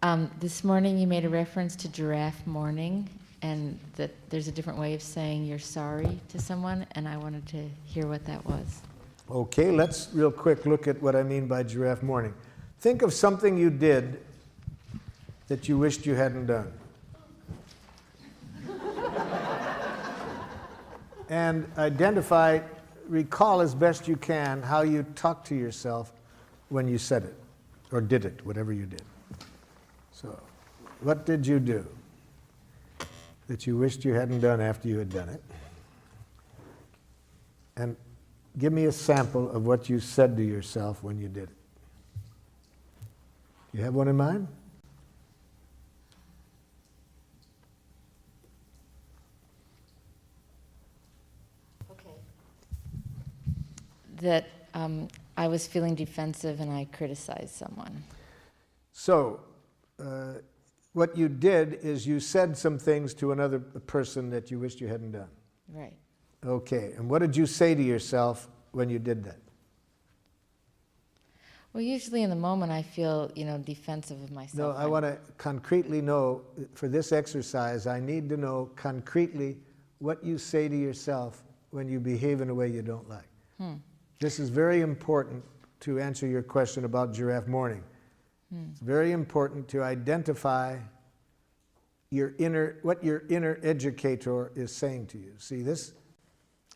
This morning you made a reference to giraffe mourning, and that there's a different way of saying you're sorry to someone, and I wanted to hear what that was. Okay, let's real quick look at what I mean by giraffe mourning. Think of something you did that you wished you hadn't done. And recall as best you can how you talked to yourself when you said it, or did it, whatever you did. So, what did you do that you wished you hadn't done after you had done it? And give me a sample of what you said to yourself when you did it. You have one in mind? Okay. That I was feeling defensive and I criticized someone. So, what you did is you said some things to another person that you wished you hadn't done. Right. Okay, and what did you say to yourself when you did that? Well, usually in the moment I feel, defensive of myself. No, I want to concretely know, for this exercise, I need to know concretely what you say to yourself when you behave in a way you don't like. This is very important to answer your question about giraffe mourning. It's very important to identify what your inner educator is saying to you. See this?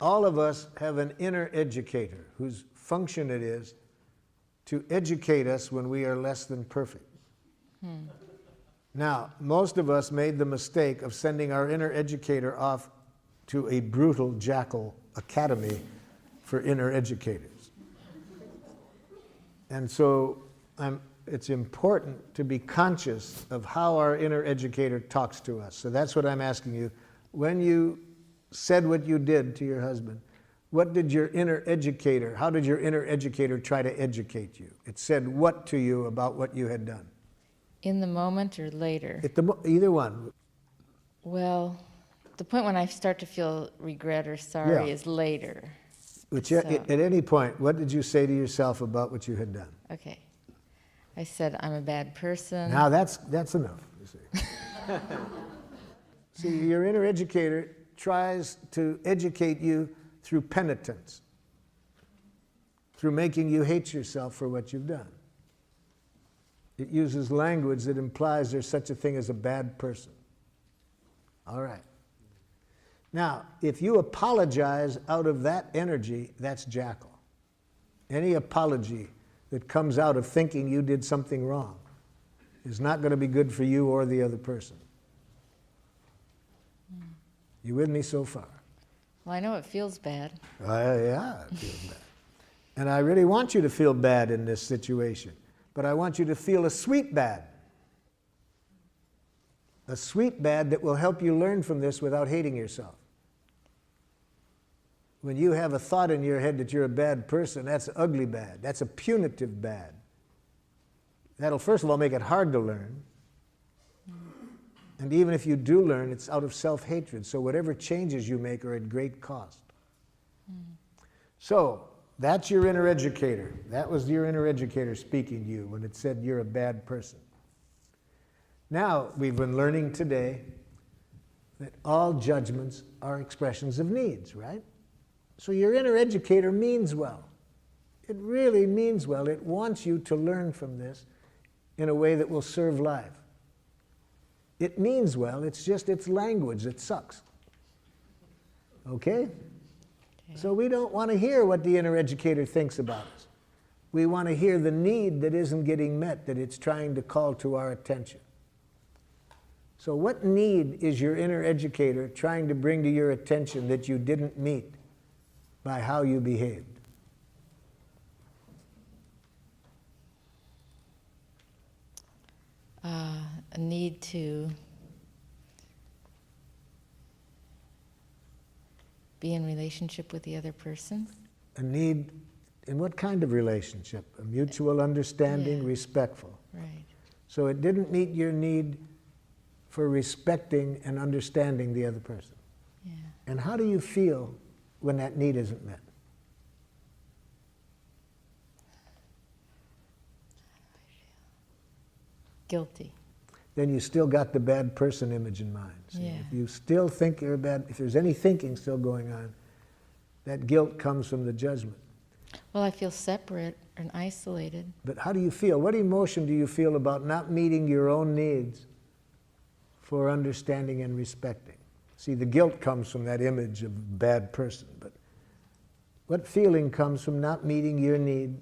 All of us have an inner educator whose function it is to educate us when we are less than perfect. Now, most of us made the mistake of sending our inner educator off to a brutal jackal academy for inner educators. And so it's important to be conscious of how our inner educator talks to us. So that's what I'm asking you. When you said what you did to your husband, what did your inner educator, how did your inner educator try to educate you? It said what to you about what you had done? In the moment or later? Either one. Well, the point when I start to feel regret or sorry is later. Which at any point, what did you say to yourself about what you had done? Okay. I said, I'm a bad person. Now that's enough, you see. See, your inner educator tries to educate you through penitence, through making you hate yourself for what you've done. It uses language that implies there's such a thing as a bad person. All right. Now, if you apologize out of that energy, that's jackal. Any apology that comes out of thinking you did something wrong is not going to be good for you or the other person. You with me so far? Well, I know it feels bad. Yeah, it feels bad. And I really want you to feel bad in this situation. But I want you to feel a sweet bad. A sweet bad that will help you learn from this without hating yourself. When you have a thought in your head that you're a bad person, that's ugly bad. That's a punitive bad. That'll first of all make it hard to learn. And even if you do learn, it's out of self-hatred. So whatever changes you make are at great cost. So that's your inner educator. That was your inner educator speaking to you when it said you're a bad person. Now, we've been learning today that all judgments are expressions of needs, right? So your inner educator means well. It really means well. It wants you to learn from this in a way that will serve life. It means well, it's just its language that sucks. Okay? So we don't want to hear what the inner educator thinks about us. We want to hear the need that isn't getting met, that it's trying to call to our attention. So what need is your inner educator trying to bring to your attention that you didn't meet by how you behaved? A need to be in relationship with the other person. A need in what kind of relationship? A mutual understanding, respectful. Right. So it didn't meet your need for respecting and understanding the other person. Yeah. And how do you feel when that need isn't met? Guilty. then you still got the bad person image in mind. See? Yeah. If you still think you're bad, if there's any thinking still going on, that guilt comes from the judgment. Well, I feel separate and isolated. But how do you feel? What emotion do you feel about not meeting your own needs for understanding and respecting? See, the guilt comes from that image of bad person, but what feeling comes from not meeting your need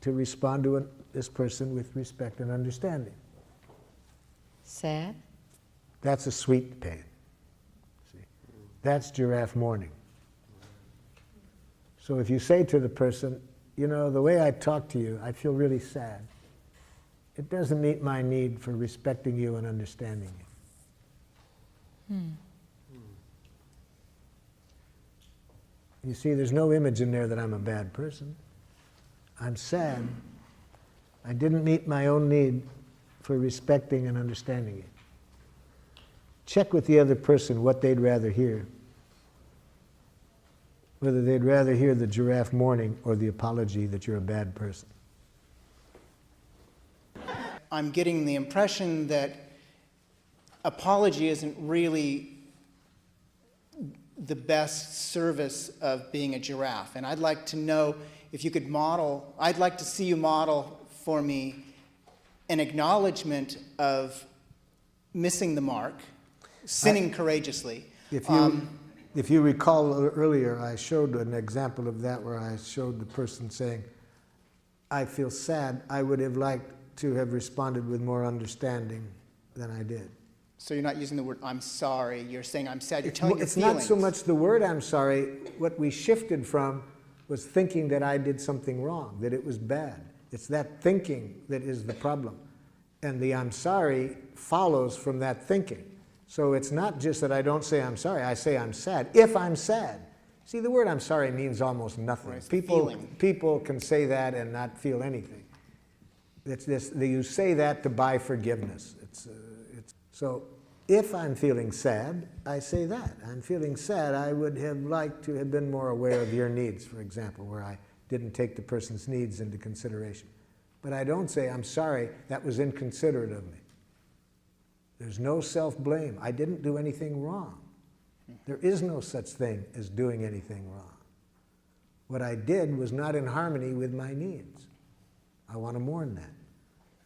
to respond to this person with respect and understanding? Sad? That's a sweet pain. See? That's giraffe mourning. So if you say to the person, you know, the way I talk to you, I feel really sad. It doesn't meet my need for respecting you and understanding you. You see, there's no image in there that I'm a bad person. I'm sad. I didn't meet my own need for respecting and understanding you. Check with the other person what they'd rather hear. Whether they'd rather hear the giraffe mourning or the apology that you're a bad person. I'm getting the impression that apology isn't really the best service of being a giraffe. And I'd like to know if you could model, I'd like to see you model for me an acknowledgement of missing the mark, sinning courageously. If you recall earlier, I showed an example of that where I showed the person saying, I feel sad. I would have liked to have responded with more understanding than I did. So you're not using the word I'm sorry, you're saying I'm sad, you're telling your It's feelings. not so much the word I'm sorry. What we shifted from was thinking that I did something wrong, that it was bad. It's that thinking that is the problem. And the I'm sorry follows from that thinking. So it's not just that I don't say I'm sorry, I say I'm sad, if I'm sad. See, the word I'm sorry means almost nothing. People can say that and not feel anything. It's this, you say that to buy forgiveness. So if I'm feeling sad, I say that. I'm feeling sad, I would have liked to have been more aware of your needs, for example, where I didn't take the person's needs into consideration. But I don't say, I'm sorry, that was inconsiderate of me. There's no self-blame. I didn't do anything wrong. There is no such thing as doing anything wrong. What I did was not in harmony with my needs. I want to mourn that.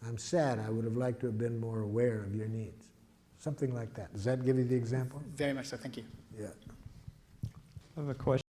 I'm sad. I would have liked to have been more aware of your needs. Something like that. Does that give you the example? Very much so, thank you. Yeah. I have a question.